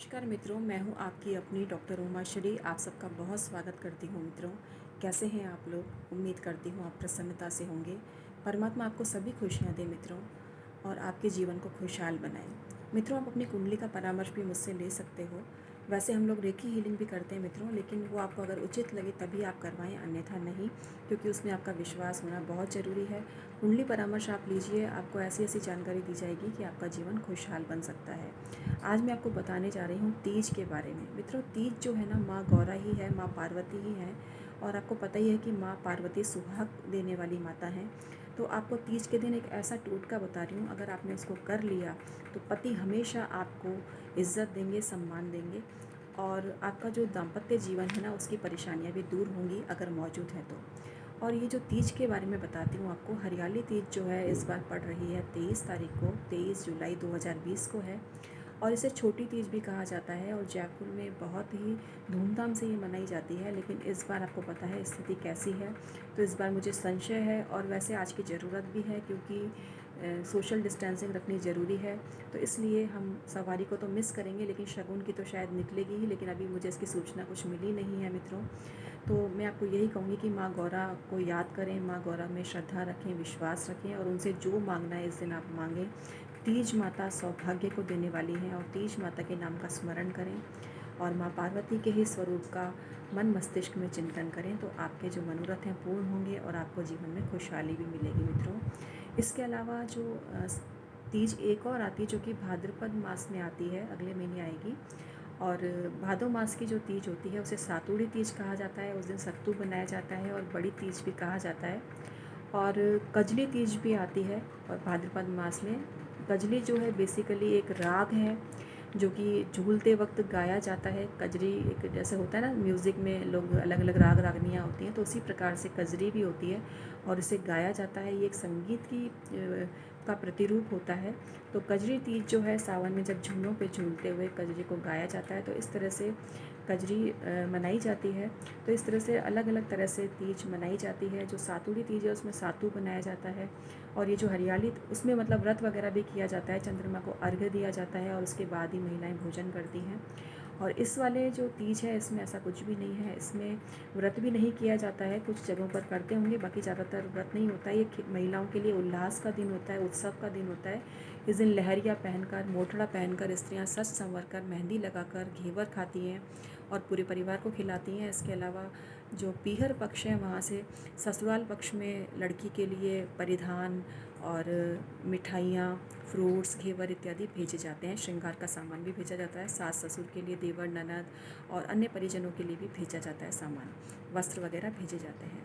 नमस्कार मित्रों, मैं हूं आपकी अपनी डॉक्टर उमा श्री। आप सबका बहुत स्वागत करती हूं मित्रों। कैसे हैं आप लोग? उम्मीद करती हूं आप प्रसन्नता से होंगे। परमात्मा आपको सभी खुशियां दे मित्रों और आपके जीवन को खुशहाल बनाए। मित्रों, आप अपनी कुंडली का परामर्श भी मुझसे ले सकते हो। वैसे हम लोग रेकी हीलिंग भी करते हैं मित्रों, लेकिन वो आपको अगर उचित लगे तभी आप करवाएं, अन्यथा नहीं, क्योंकि उसमें आपका विश्वास होना बहुत ज़रूरी है। कुंडली परामर्श आप लीजिए, आपको ऐसी ऐसी जानकारी दी जाएगी कि आपका जीवन खुशहाल बन सकता है। आज मैं आपको बताने जा रही हूँ तीज के बारे में। मित्रों, तीज जो है ना, माँ गौरा ही है, माँ पार्वती ही है। और आपको पता ही है कि माँ पार्वती सुहाग देने वाली माता हैं। तो आपको तीज के दिन एक ऐसा टोटका बता रही हूँ, अगर आपने उसको कर लिया तो पति हमेशा आपको इज्जत देंगे, सम्मान देंगे, और आपका जो दाम्पत्य जीवन है ना, उसकी परेशानियाँ भी दूर होंगी अगर मौजूद है तो। और ये जो तीज के बारे में बताती हूँ आपको, हरियाली तीज जो है इस बार पड़ रही है 23 तारीख को, 23 जुलाई 2020 को है। और इसे छोटी तीज भी कहा जाता है और जयपुर में बहुत ही धूमधाम से ये मनाई जाती है। लेकिन इस बार आपको पता है स्थिति कैसी है, तो इस बार मुझे संशय है, और वैसे आज की ज़रूरत भी है क्योंकि सोशल डिस्टेंसिंग रखनी ज़रूरी है। तो इसलिए हम सवारी को तो मिस करेंगे, लेकिन शगुन की तो शायद निकलेगी ही, लेकिन अभी मुझे इसकी सूचना कुछ मिली नहीं है मित्रों। तो मैं आपको यही कहूँगी कि माँ गौरा को याद करें, माँ गौरा में श्रद्धा रखें, विश्वास रखें, और उनसे जो मांगना है इस दिन आप मांगें। तीज माता सौभाग्य को देने वाली हैं, और तीज माता के नाम का स्मरण करें और माँ पार्वती के ही स्वरूप का मन मस्तिष्क में चिंतन करें, तो आपके जो मनोरथ हैं पूर्ण होंगे और आपको जीवन में खुशहाली भी मिलेगी मित्रों। इसके अलावा जो तीज एक और आती है जो कि भाद्रपद मास में आती है, अगले महीने आएगी। और भादो मास की जो तीज होती है उसे सातुड़ी तीज कहा जाता है। उस दिन सत्तू बनाया जाता है, और बड़ी तीज भी कहा जाता है। और कजली तीज भी आती है और भाद्रपद मास में। कजली जो है बेसिकली एक राग है जो कि झूलते वक्त गाया जाता है। कजरी एक जैसे होता है ना, म्यूज़िक में लोग अलग अलग राग रागनियाँ होती हैं, तो उसी प्रकार से कजरी भी होती है और इसे गाया जाता है। ये एक संगीत की का प्रतिरूप होता है। तो कजरी तीज जो है सावन में जब झूलों पे झूलते हुए कजरी को गाया जाता है, तो इस तरह से कजरी मनाई जाती है। तो इस तरह से अलग अलग तरह से तीज मनाई जाती है। जो सातुड़ी तीज है उसमें सातू बनाया जाता है, और ये जो हरियाली उसमें मतलब व्रत वगैरह भी किया जाता है, चंद्रमा को अर्घ्य दिया जाता है और उसके बाद ही महिलाएं भोजन करती हैं। और इस वाले जो तीज है इसमें ऐसा कुछ भी नहीं है, इसमें व्रत भी नहीं किया जाता है। कुछ जगहों पर करते होंगे, बाकी ज़्यादातर व्रत नहीं होता है। ये महिलाओं के लिए उल्लास का दिन होता है, उत्सव का दिन होता है। इस दिन लहरिया पहनकर, मोटड़ा पहनकर स्त्रियां सज संवर कर, मेहंदी लगाकर घेवर खाती हैं और पूरे परिवार को खिलाती हैं। इसके अलावा जो पीहर पक्ष है वहाँ से ससुराल पक्ष में लड़की के लिए परिधान और मिठाइयाँ, फ्रूट्स, घेवर इत्यादि भेजे जाते हैं। श्रृंगार का सामान भी भेजा जाता है। सास ससुर के लिए, देवर ननद और अन्य परिजनों के लिए भी भेजा जाता है सामान, वस्त्र वगैरह भेजे जाते हैं।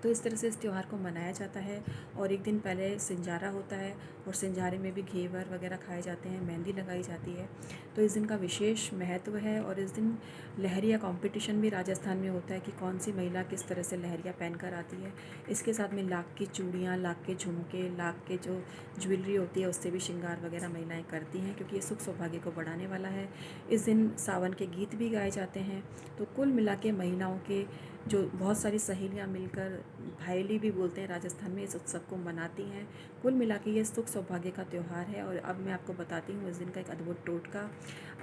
तो इस तरह से इस त्यौहार को मनाया जाता है। और एक दिन पहले सिंजारा होता है, और सिंजारे में भी घेवर वगैरह खाए जाते हैं, मेहंदी लगाई जाती है। तो इस दिन का विशेष महत्व है। और इस दिन लहरिया कंपटीशन भी राजस्थान में होता है कि कौन सी महिला किस तरह से लहरिया पहनकर आती है। इसके साथ में लाख की चूड़ियाँ, लाख के झुमके, लाख के जो ज्वेलरी होती है उससे भी श्रृंगार वगैरह महिलाएं करती हैं, क्योंकि ये सुख सौभाग्य को बढ़ाने वाला है। इस दिन सावन के गीत भी गाए जाते हैं। तो कुल मिला के महिलाओं के जो बहुत सारी सहेलियां मिलकर, भाईली भी बोलते हैं राजस्थान में, इस उत्सव को मनाती हैं। कुल मिला के ये सुख सौभाग्य का त्यौहार है। और अब मैं आपको बताती हूँ इस दिन का एक अद्भुत टोटका।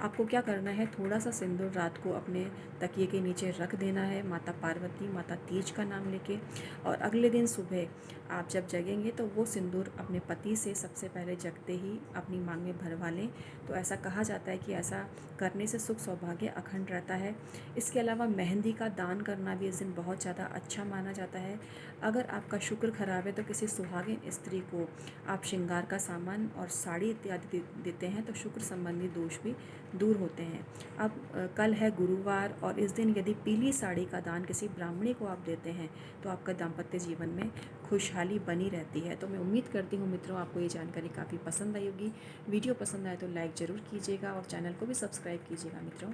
आपको क्या करना है, थोड़ा सा सिंदूर रात को अपने तकिए के नीचे रख देना है, माता पार्वती, माता तीज का नाम लेके। और अगले दिन सुबह आप जब जगेंगे तो वो सिंदूर अपने पति से सबसे पहले जगते ही अपनी मांग में भरवा लें। तो ऐसा कहा जाता है कि ऐसा करने से सुख सौभाग्य अखंड रहता है। इसके अलावा मेहंदी का दान करना भी इस दिन बहुत ज़्यादा अच्छा माना जाता है। अगर आपका शुक्र खराब है तो किसी सुहागिन स्त्री को आप श्रृंगार का सामान और साड़ी इत्यादि देते हैं, तो शुक्र संबंधी दोष भी दूर होते हैं। अब कल है गुरुवार, और इस दिन यदि पीली साड़ी का दान किसी ब्राह्मणी को आप देते हैं तो आपका दाम्पत्य जीवन में खुशहाली बनी रहती है। तो मैं उम्मीद करती हूँ मित्रों आपको ये जानकारी काफ़ी पसंद आई होगी। वीडियो पसंद आए तो लाइक ज़रूर कीजिएगा और चैनल को भी सब्सक्राइब कीजिएगा मित्रों।